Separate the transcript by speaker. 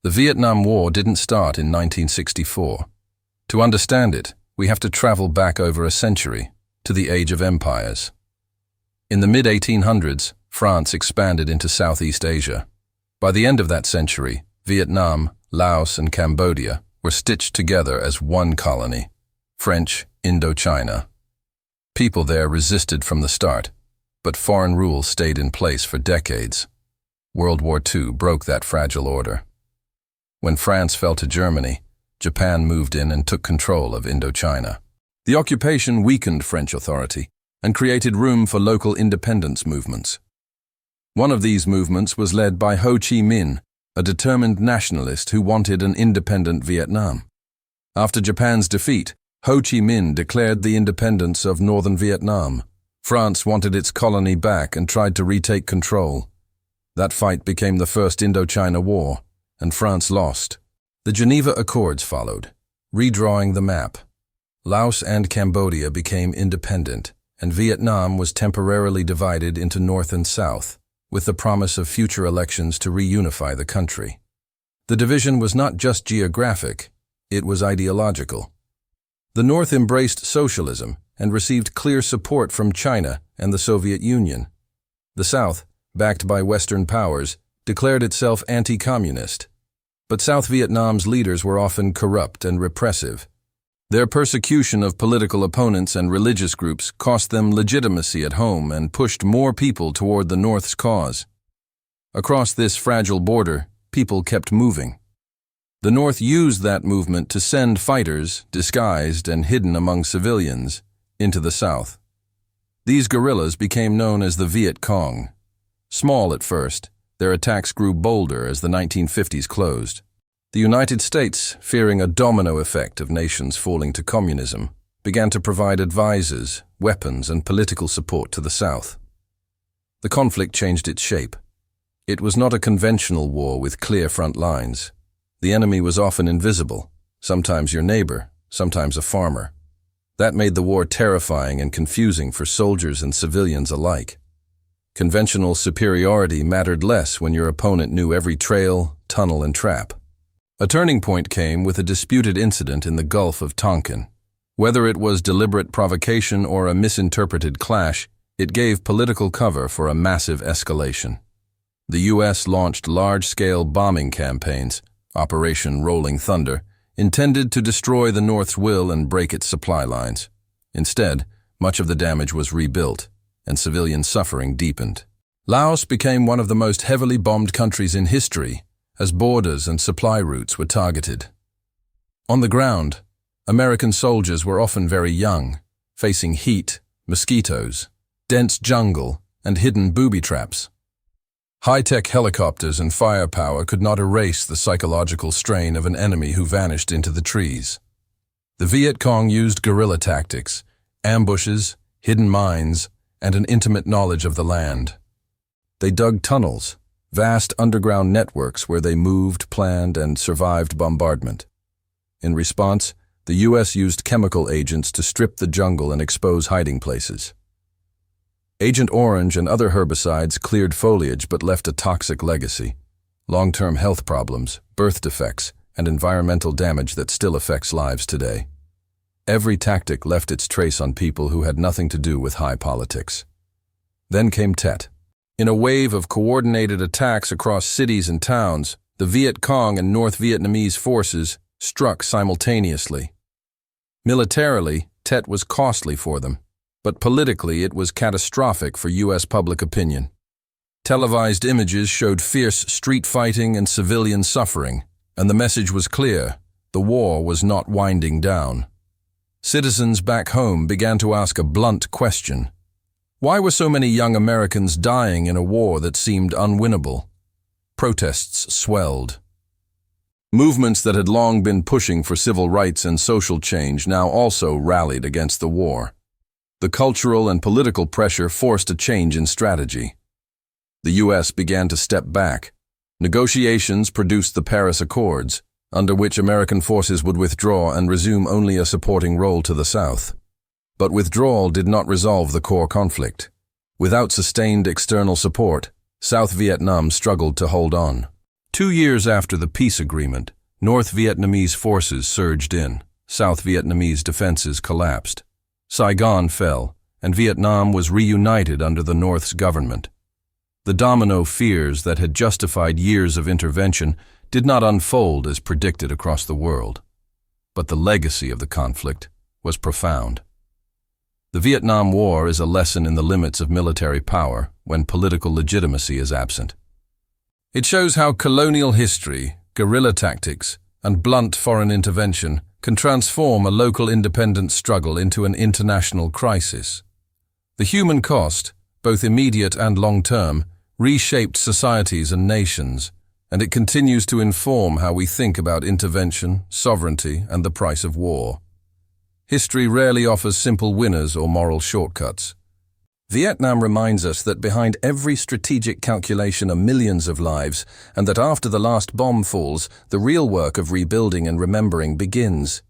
Speaker 1: The Vietnam War didn't start in 1964. To understand it, we have to travel back over a century, to the Age of Empires. In the mid-1800s, France expanded into Southeast Asia. By the end of that century, Vietnam, Laos, and Cambodia were stitched together as one colony, French Indochina. People there resisted from the start, but foreign rule stayed in place for decades. World War II broke that fragile order. When France fell to Germany, Japan moved in and took control of Indochina. The occupation weakened French authority and created room for local independence movements. One of these movements was led by Ho Chi Minh, a determined nationalist who wanted an independent Vietnam. After Japan's defeat, Ho Chi Minh declared the independence of northern Vietnam. France wanted its colony back and tried to retake control. That fight became the First Indochina War, and France lost. The Geneva Accords followed, redrawing the map. Laos and Cambodia became independent, and Vietnam was temporarily divided into North and South, with the promise of future elections to reunify the country. The division was not just geographic, it was ideological. The North embraced socialism and received clear support from China and the Soviet Union. The South, backed by Western powers, declared itself anti-communist. But South Vietnam's leaders were often corrupt and repressive. Their persecution of political opponents and religious groups cost them legitimacy at home and pushed more people toward the North's cause. Across this fragile border, people kept moving. The North used that movement to send fighters, disguised and hidden among civilians, into the South. These guerrillas became known as the Viet Cong. Small at first, their attacks grew bolder as the 1950s closed. The United States, fearing a domino effect of nations falling to communism, began to provide advisors, weapons, and political support to the South. The conflict changed its shape. It was not a conventional war with clear front lines. The enemy was often invisible, sometimes your neighbor, sometimes a farmer. That made the war terrifying and confusing for soldiers and civilians alike. Conventional superiority mattered less when your opponent knew every trail, tunnel, and trap. A turning point came with a disputed incident in the Gulf of Tonkin. Whether it was deliberate provocation or a misinterpreted clash, it gave political cover for a massive escalation. The U.S. launched large-scale bombing campaigns, Operation Rolling Thunder, intended to destroy the North's will and break its supply lines. Instead, much of the damage was rebuilt, and civilian suffering deepened. Laos became one of the most heavily bombed countries in history, as borders and supply routes were targeted. On the ground, American soldiers were often very young, facing heat, mosquitoes, dense jungle, and hidden booby traps. High-tech helicopters and firepower could not erase the psychological strain of an enemy who vanished into the trees. The Viet Cong used guerrilla tactics, ambushes, hidden mines, and an intimate knowledge of the land. They dug tunnels, vast underground networks where they moved, planned, and survived bombardment. In response, the U.S. used chemical agents to strip the jungle and expose hiding places. Agent Orange and other herbicides cleared foliage but left a toxic legacy: long-term health problems, birth defects, and environmental damage that still affects lives today. Every tactic left its trace on people who had nothing to do with high politics. Then came Tet. In a wave of coordinated attacks across cities and towns, the Viet Cong and North Vietnamese forces struck simultaneously. Militarily, Tet was costly for them, but politically it was catastrophic for U.S. public opinion. Televised images showed fierce street fighting and civilian suffering, and the message was clear: the war was not winding down. Citizens back home began to ask a blunt question. Why were so many young Americans dying in a war that seemed unwinnable? Protests swelled. Movements that had long been pushing for civil rights and social change now also rallied against the war. The cultural and political pressure forced a change in strategy. The U.S. began to step back. Negotiations produced the Paris Accords, under which American forces would withdraw and resume only a supporting role to the South. But withdrawal did not resolve the core conflict. Without sustained external support, South Vietnam struggled to hold on. 2 years after the peace agreement, North Vietnamese forces surged in. South Vietnamese defenses collapsed. Saigon fell, and Vietnam was reunited under the North's government. The domino fears that had justified years of intervention did not unfold as predicted across the world. But the legacy of the conflict was profound. The Vietnam War is a lesson in the limits of military power when political legitimacy is absent. It shows how colonial history, guerrilla tactics, and blunt foreign intervention can transform a local independence struggle into an international crisis. The human cost, both immediate and long-term, reshaped societies and nations, and it continues to inform how we think about intervention, sovereignty, and the price of war. History rarely offers simple winners or moral shortcuts. Vietnam reminds us that behind every strategic calculation are millions of lives, and that after the last bomb falls, the real work of rebuilding and remembering begins.